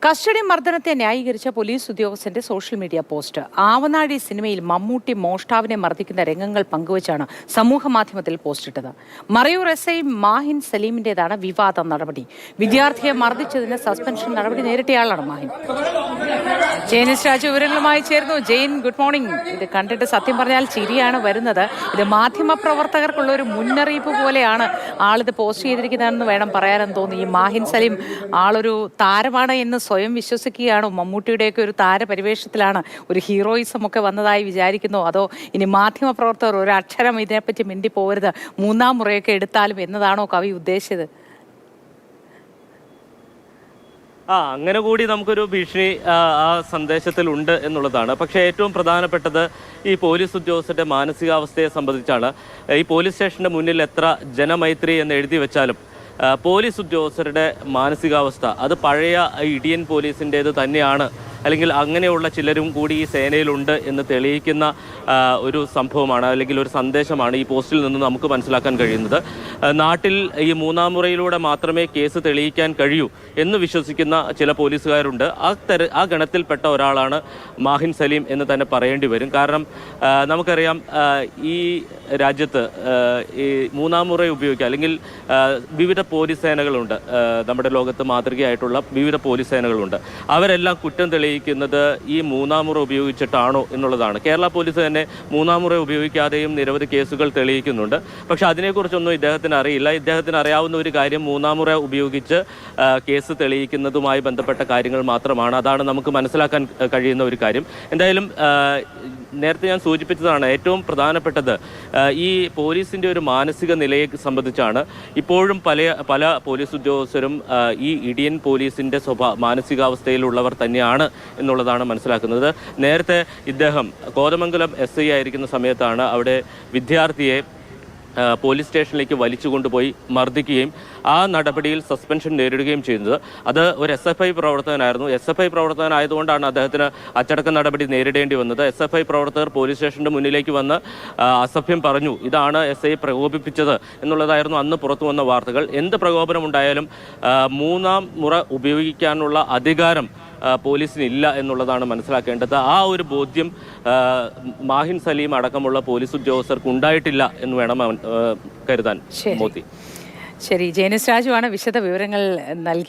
Custody മർദ്ദനത്തെ ന്യായീകരിച്ച police ഉദ്യോഗസ്ഥന്റെ social media post. ആവനാഴി സിനിമയിൽ മമ്മൂട്ടി മോഷ്ടാവിനെ മർദ്ദിക്കുന്ന രംഗങ്ങൾ പങ്കുവച്ചാണ് സമൂഹ മാധ്യമത്തിൽ പോസ്റ്റിട്ടത്. മറയൂർ SI മാഹിൻ സലീമിന്റേതാണ് വിവാദ നടപടി. വിദ്യാർത്ഥിയെ മർദ്ദിച്ചതിന് സസ്പെൻഷൻ നടപടി നേരിട്ടയാളാണ് മാഹിൻ. ജെയിനിസ് രാജു വിവരങ്ങളുമായി ചേർന്നു. Jain, good morning. ഇത് കണ്ടിട്ട് സത്യം പറഞ്ഞാൽ ചിരിയാണ് വരുന്നത്. ഇത് മാധ്യമ പ്രവർത്തകർക്കുള്ള ഒരു മുന്നറിയിപ്പ് പോലെയാണ് ആളിത് പോസ്റ്റ് ചെയ്തിരിക്കുന്നതെന്ന് വേണം പറയാനെന്ന് തോന്നുന്നു. ഈ മാഹിൻ സലീം ആളൊരു താരമാണ് എന്ന് സ്വയം വിശ്വസിക്കുകയാണോ? മമ്മൂട്ടിയുടെയൊക്കെ ഒരു താരപരിവേഷത്തിലാണ് ഒരു ഹീറോയിസം ഒക്കെ വന്നതായി വിചാരിക്കുന്നു? അതോ ഇനി മാധ്യമ പ്രവർത്തകർ ഒരു അക്ഷരം ഇതിനെപ്പറ്റി മിണ്ടി പോകരുത്, മൂന്നാം മുറയൊക്കെ എടുത്താലും എന്നതാണോ കവി ഉദ്ദേശിച്ചത്? അങ്ങനെ കൂടി നമുക്കൊരു ഭീഷണി ആ സന്ദേശത്തിൽ ഉണ്ട് എന്നുള്ളതാണ്. പക്ഷേ ഏറ്റവും പ്രധാനപ്പെട്ടത് ഈ പോലീസ് ഉദ്യോഗസ്ഥരുടെ മാനസികാവസ്ഥയെ സംബന്ധിച്ചാണ്. ഈ പോലീസ് സ്റ്റേഷന്റെ മുന്നിൽ എത്ര ജനമൈത്രി എന്ന് എഴുതി വെച്ചാലും പോലീസ് ഉദ്യോഗസ്ഥരുടെ മാനസികാവസ്ഥ അത് പഴയ ഇടിയൻ പോലീസിൻ്റേത് തന്നെയാണ്, അല്ലെങ്കിൽ അങ്ങനെയുള്ള ചിലരും കൂടി ഈ സേനയിലുണ്ട് എന്ന് തെളിയിക്കുന്ന ഒരു സംഭവമാണ്, അല്ലെങ്കിൽ ഒരു സന്ദേശമാണ് ഈ പോസ്റ്റിൽ നിന്ന് നമുക്ക് മനസ്സിലാക്കാൻ കഴിയുന്നത്. നാട്ടിൽ ഈ മൂന്നാം മുറയിലൂടെ മാത്രമേ കേസ് തെളിയിക്കാൻ കഴിയൂ എന്ന് വിശ്വസിക്കുന്ന ചില പോലീസുകാരുണ്ട്. ആ ഗണത്തിൽപ്പെട്ട ഒരാളാണ് മാഹിൻ സലീം എന്ന് തന്നെ പറയേണ്ടി വരും. കാരണം നമുക്കറിയാം, ഈ രാജ്യത്ത് ഈ മൂന്നാം മുറ ഉപയോഗിക്കുക, അല്ലെങ്കിൽ വിവിധ പോലീസ് സേനകളുണ്ട്. നമ്മുടെ ലോകത്ത് മാതൃകയായിട്ടുള്ള വിവിധ പോലീസ് സേനകളുണ്ട്. അവരെല്ലാം കുറ്റം തെളിയിക്കുന്നത് ഈ മൂന്നാം മുറ ഉപയോഗിച്ചിട്ടാണോ എന്നുള്ളതാണ്. കേരള പോലീസ് തന്നെ മൂന്നാം മുറ ഉപയോഗിക്കാതെയും നിരവധി കേസുകൾ തെളിയിക്കുന്നുണ്ട്. പക്ഷെ അതിനെക്കുറിച്ചൊന്നും ഇദ്ദേഹത്തിന് അറിയില്ല. ഇദ്ദേഹത്തിന് അറിയാവുന്ന ഒരു കാര്യം മൂന്നാം മുറ ഉപയോഗിച്ച് കേസ് തെളിയിക്കുന്നതുമായി ബന്ധപ്പെട്ട കാര്യങ്ങൾ മാത്രമാണ്. അതാണ് നമുക്ക് മനസ്സിലാക്കാൻ കഴിയുന്ന ഒരു കാര്യം. എന്തായാലും നേരത്തെ ഞാൻ സൂചിപ്പിച്ചതാണ്, ഏറ്റവും പ്രധാനപ്പെട്ടത് ഈ പോലീസിൻ്റെ ഒരു മാനസിക നിലയെ സംബന്ധിച്ചാണ്. ഇപ്പോഴും പല പോലീസ് ഉദ്യോഗസ്ഥരും ഈ ഇടിയൻ പോലീസിൻ്റെ മാനസികാവസ്ഥയിലുള്ളവർ തന്നെയാണ് എന്നുള്ളതാണ് മനസ്സിലാക്കുന്നത്. നേരത്തെ ഇദ്ദേഹം കോതമംഗലം SI ആയിരിക്കുന്ന സമയത്താണ് അവിടെ വിദ്യാർത്ഥിയെ പോലീസ് സ്റ്റേഷനിലേക്ക് വലിച്ചു കൊണ്ടുപോയി മർദ്ദിക്കുകയും ആ നടപടിയിൽ സസ്പെൻഷൻ നേരിടുകയും ചെയ്യുന്നത്. അത് ഒരു SFI പ്രവർത്തകനായിരുന്നു. SFI പ്രവർത്തകനായതുകൊണ്ടാണ് അദ്ദേഹത്തിന് അച്ചടക്ക നടപടി നേരിടേണ്ടി വന്നത്. SFI പ്രവർത്തകർ പോലീസ് സ്റ്റേഷൻ്റെ മുന്നിലേക്ക് വന്ന് അസഭ്യം പറഞ്ഞു. ഇതാണ് SI പ്രകോപിപ്പിച്ചത് എന്നുള്ളതായിരുന്നു അന്ന് പുറത്തു വന്ന വാർത്തകൾ. എന്ത് പ്രകോപനമുണ്ടായാലും മൂന്നാം മുറ ഉപയോഗിക്കാനുള്ള അധികാരം പോലീസിനില്ല എന്നുള്ളതാണ് മനസ്സിലാക്കേണ്ടത്. ആ ഒരു ബോധ്യം മാഹിൻ സലീം അടക്കമുള്ള പോലീസ് ഉദ്യോഗസ്ഥർക്ക് ഉണ്ടായിട്ടില്ല എന്ന് വേണം കരുതാൻ. മോദി. ശരി, ജെയിനിസ് രാജുവാണ് വിശദ വിവരങ്ങൾ നൽകി.